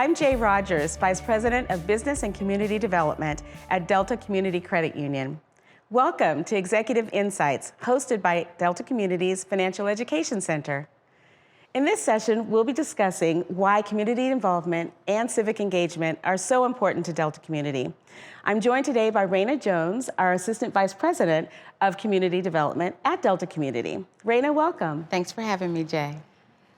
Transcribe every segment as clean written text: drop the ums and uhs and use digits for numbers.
I'm Jay Rogers, Vice President of Business and Community Development at Delta Community Credit Union. Welcome to Executive Insights, hosted by Delta Community's Financial Education Center. In this session, we'll be discussing why community involvement and civic engagement are so important to Delta Community. I'm joined today by Raina Jones, our Assistant Vice President of Community Development at Delta Community. Raina, welcome. Thanks for having me, Jay.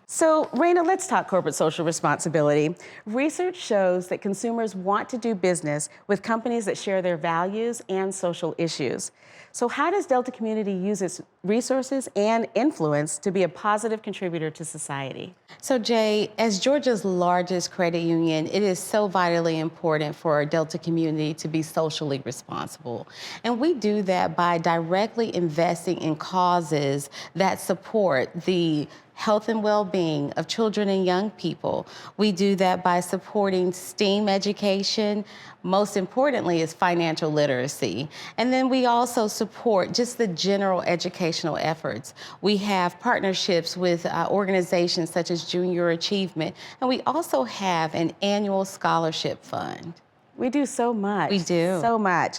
So, Raina, let's talk corporate social responsibility. Research shows that consumers want to do business with companies that share their values and social issues. So how does Delta Community use its resources and influence to be a positive contributor to society? So Jay, as Georgia's largest credit union, it is so vitally important for our Delta Community to be socially responsible. And we do that by directly investing in causes that support the health and well-being of children and young people. We do that by supporting STEAM education. Most importantly is financial literacy. And then we also support just the general educational efforts. We have partnerships with organizations such as Junior Achievement, and we also have an annual scholarship fund. We do so much. We do. So much.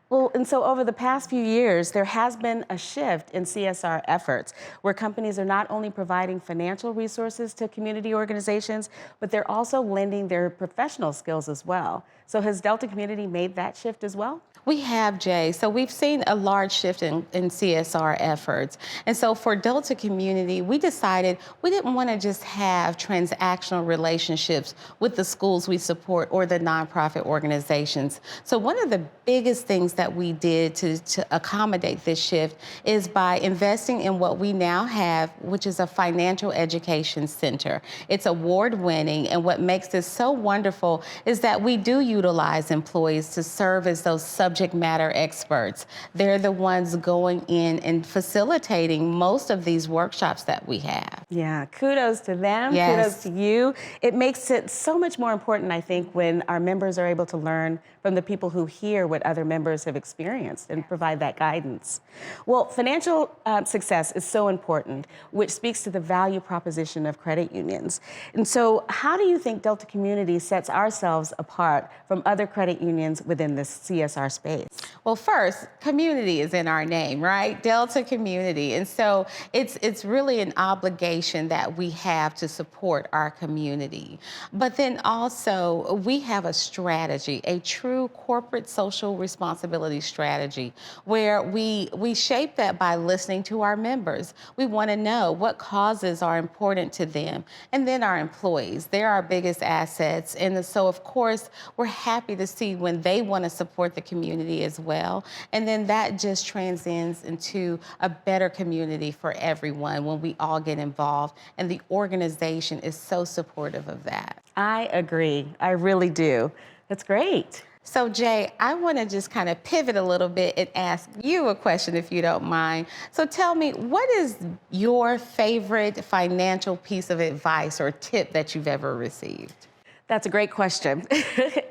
Well, and so over the past few years, there has been a shift in CSR efforts where companies are not only providing financial resources to community organizations, but they're also lending their professional skills as well. So has Delta Community made that shift as well? We have, Jay. So we've seen a large shift in CSR efforts. And so for Delta Community, we decided we didn't want to just have transactional relationships with the schools we support or the nonprofit organizations. So one of the biggest things that we did to accommodate this shift is by investing in what we now have, which is a financial education center. It's award-winning, and what makes this so wonderful is that we do utilize employees to serve as those subject matter experts. They're the ones going in and facilitating most of these workshops that we have. Yeah, kudos to them, Yes. kudos to you. It makes it so much more important, I think, when our members are able to learn from the people who hear what other members have experienced and provide that guidance. Well, financial success is so important, which speaks to the value proposition of credit unions. And so how do you think Delta Community sets ourselves apart from other credit unions within this CSR space? Well, first, community is in our name, right? Delta Community. And so it's really an obligation that we have to support our community. But then also, we have a strategy, a true corporate social responsibility strategy, where we shape that by listening to our members. We want to know what causes are important to them. And then our employees, they're our biggest assets. And so, of course, we're happy to see when they want to support the community as well. And then that just transcends into a better community for everyone when we all get involved. And the organization is so supportive of that. I agree. I really do. That's great. So Jay, I want to just kind of pivot a little bit and ask you a question, if you don't mind. So tell me, what is your favorite financial piece of advice or tip that you've ever received? That's a great question.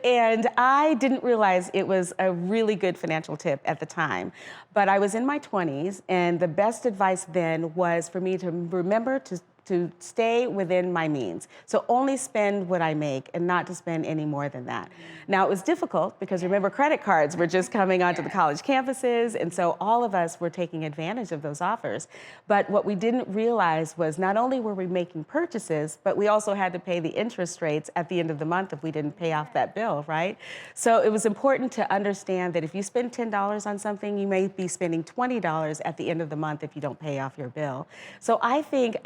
And I didn't realize it was a really good financial tip at the time. But I was in my 20s, and the best advice then was for me to remember to stay within my means. So only spend what I make and not to spend any more than that. Now, it was difficult because remember, credit cards were just coming onto the college campuses, and so all of us were taking advantage of those offers. But what we didn't realize was not only were we making purchases, but we also had to pay the interest rates at the end of the month if we didn't pay off that bill, right? So it was important to understand that if you spend $10 on something, you may be spending $20 at the end of the month if you don't pay off your bill. So I think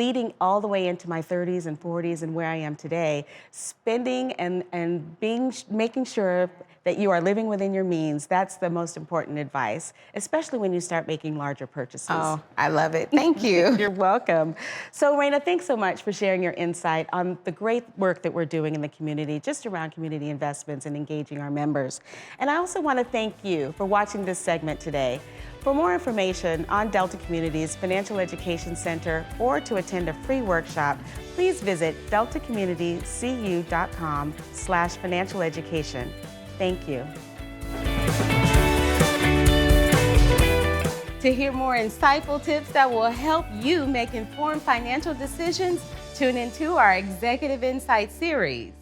leading all the way into my 30s and 40s and where I am today, spending and making sure that you are living within your means, that's the most important advice, especially when you start making larger purchases. Oh, I love it. Thank you. You're welcome. So Raina, thanks so much for sharing your insight on the great work that we're doing in the community, just around community investments and engaging our members. And I also want to thank you for watching this segment today. For more information on Delta Community's Financial Education Center or to attend a free workshop, please visit deltacommunitycu.com/financial education. Thank you. To hear more insightful tips that will help you make informed financial decisions, tune into our Executive Insight series.